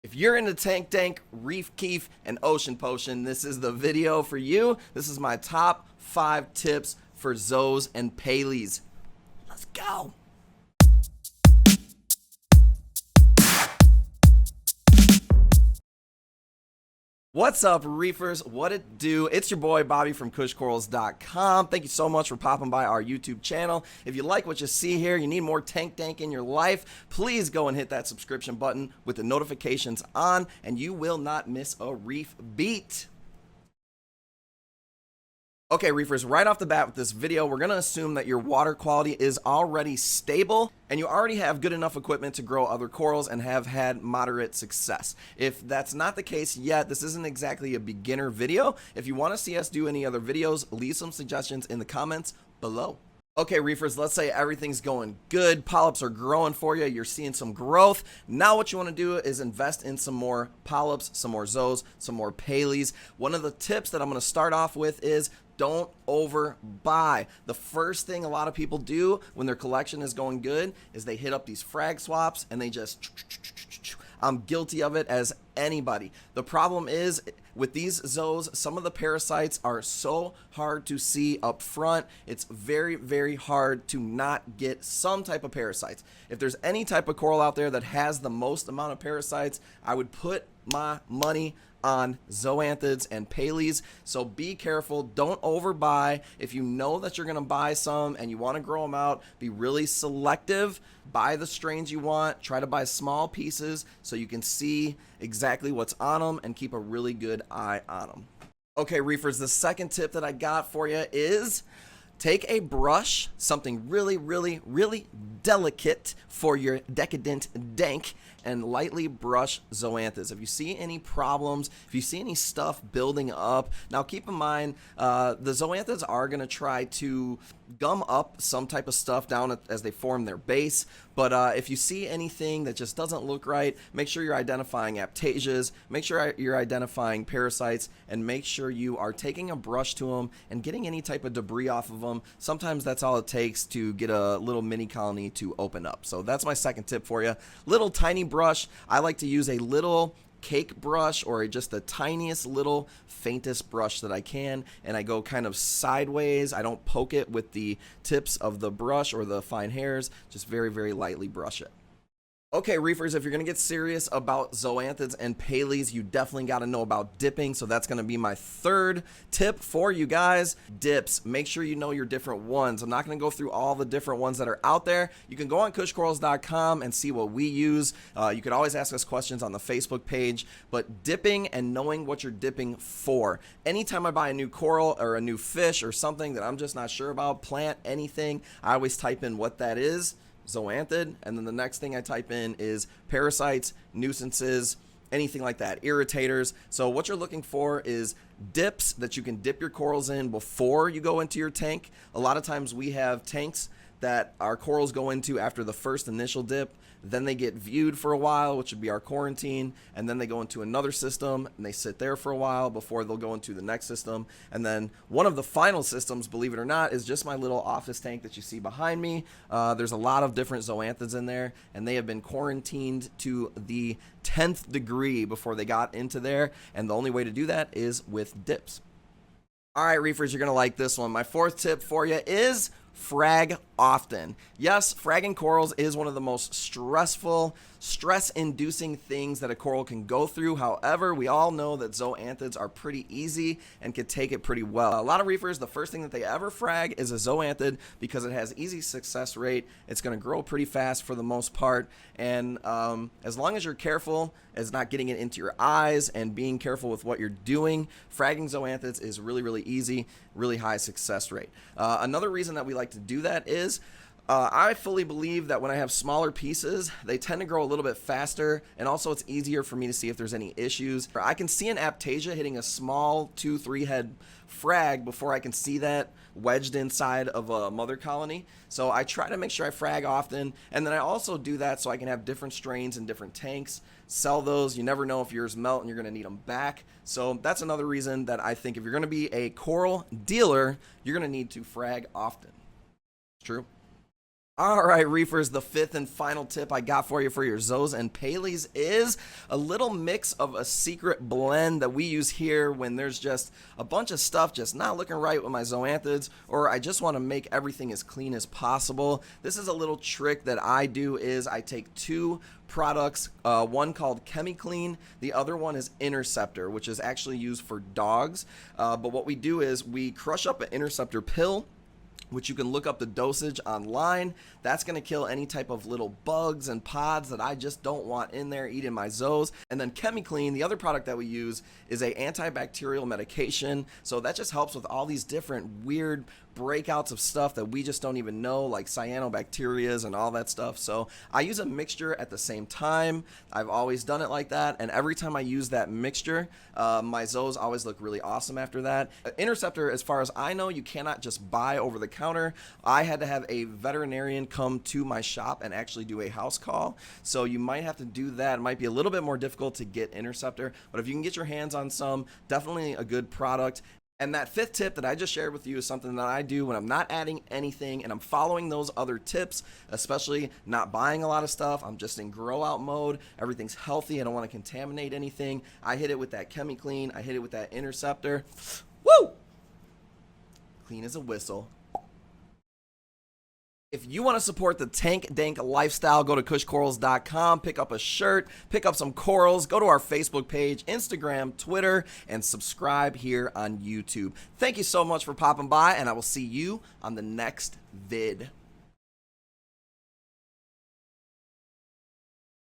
If you're into Tankdank, Reef Keef, and Ocean Potion, this is the video for you. This is my top 5 tips for Zoes and Paleys. Let's go. What's up, reefers? What it do? It's your boy Bobby from CushCorals.com. Thank you so much for popping by our YouTube channel. If you like what you see here, you need more Tankdank in your life, please go and hit that subscription button with the notifications on, and you will not miss a reef beat. Okay, reefers, right off the bat with this video, we're going to assume that your water quality is already stable and you already have good enough equipment to grow other corals and have had moderate success. If that's not the case yet, this isn't exactly a beginner video. If you want to see us do any other videos, leave some suggestions in the comments below. Okay, reefers, let's say everything's going good. Polyps are growing for you. You're seeing some growth. Now what you want to do is invest in some more polyps, some more zoes, some more paleys. One of the tips that I'm going to start off with is don't overbuy. The first thing a lot of people do when their collection is going good is they hit up these frag swaps and they just, I'm guilty of it as anybody. The problem is with these zoes, some of the parasites are so hard to see up front. It's very, very hard to not get some type of parasites. If there's any type of coral out there that has the most amount of parasites, I would put my money on Zoanthids and Paleys. So be careful, don't overbuy. If you know that you're going to buy some and you want to grow them out, be really selective. Buy the strains you want. Try to buy small pieces so you can see exactly what's on them and keep a really good eye on them. Okay, reefers, the second tip that I got for you is take a brush, something really, really, really delicate for your decadent dank, and lightly brush Zoanthids. If you see any problems, if you see any stuff building up, now keep in mind, the Zoanthids are going to try to gum up some type of stuff down as they form their base, but if you see anything that just doesn't look right, make sure you're identifying aptasias, make sure you're identifying parasites, and make sure you are taking a brush to them and getting any type of debris off of them. Sometimes that's all it takes to get a little mini colony to open up. So that's my second tip for you. Little tiny brush. I like to use a little cake brush or just the tiniest little faintest brush that I can, and I go kind of sideways. I don't poke it with the tips of the brush or the fine hairs, just very, very lightly brush it. Okay, reefers, if you're going to get serious about Zoanthids and Paleys, you definitely got to know about dipping. So that's going to be my third tip for you guys. Dips. Make sure you know your different ones. I'm not going to go through all the different ones that are out there. You can go on CushCorals.com and see what we use. You could always ask us questions on the Facebook page, but dipping and knowing what you're dipping for. Anytime I buy a new coral or a new fish or something that I'm just not sure about, plant, anything, I always type in what that is. Zoanthid, and then the next thing I type in is parasites, nuisances, anything like that, irritators. So what you're looking for is dips that you can dip your corals in before you go into your tank. A lot of times we have tanks that our corals go into after the first initial dip, then they get viewed for a while, which would be our quarantine, and then they go into another system and they sit there for a while before they'll go into the next system. And then one of the final systems, believe it or not, is just my little office tank that you see behind me. There's a lot of different Zoanthids in there, and they have been quarantined to the 10th degree before they got into there, and the only way to do that is with dips. All right, reefers, you're gonna like this one. My fourth tip for you is frag often. Yes, fragging corals is one of the most stressful, stress-inducing things that a coral can go through. However, we all know that Zoanthids are pretty easy and can take it pretty well. A lot of reefers, the first thing that they ever frag is a Zoanthid because it has easy success rate. It's going to grow pretty fast for the most part, and as long as you're careful as not getting it into your eyes and being careful with what you're doing, fragging Zoanthids is really, really easy, really high success rate. Another reason that we like to do that is I fully believe that when I have smaller pieces, they tend to grow a little bit faster, and also it's easier for me to see if there's any issues. I can see an aptasia hitting a small 2-3 head frag before I can see that wedged inside of a mother colony. So I try to make sure I frag often, and then I also do that so I can have different strains in different tanks, sell those. You never know if yours melt and you're going to need them back. So that's another reason that I think if you're going to be a coral dealer, you're going to need to frag often. It's true. All right, reefers, the fifth and final tip I got for you for your Zoes and Paleys is a little mix of a secret blend that we use here when there's just a bunch of stuff just not looking right with my Zoanthids, or I just want to make everything as clean as possible. This is a little trick that I do is I take two products, one called ChemiClean, the other one is Interceptor, which is actually used for dogs. But what we do is we crush up an Interceptor pill, which you can look up the dosage online. That's going to kill any type of little bugs and pods that I just don't want in there eating my zoos. And then ChemiClean, the other product that we use, is a antibacterial medication. So that just helps with all these different weird breakouts of stuff that we just don't even know, like cyanobacterias and all that stuff. So I use a mixture at the same time. I've always done it like that, and every time I use that mixture, my zoos always look really awesome after that. Interceptor, as far as I know, you cannot just buy over the counter. I had to have a veterinarian come to my shop and actually do a house call, so you might have to do that. It might be a little bit more difficult to get Interceptor, but if you can get your hands on some, definitely a good product. And that fifth tip that I just shared with you is something that I do when I'm not adding anything and I'm following those other tips, especially not buying a lot of stuff. I'm just in grow out mode. Everything's healthy. I don't want to contaminate anything. I hit it with that ChemiClean. I hit it with that Interceptor. Woo! Clean as a whistle. If you want to support the Tankdank lifestyle, go to kushcorals.com, pick up a shirt, pick up some corals, go to our Facebook page, Instagram, Twitter, and subscribe here on YouTube. Thank you so much for popping by, and I will see you on the next vid.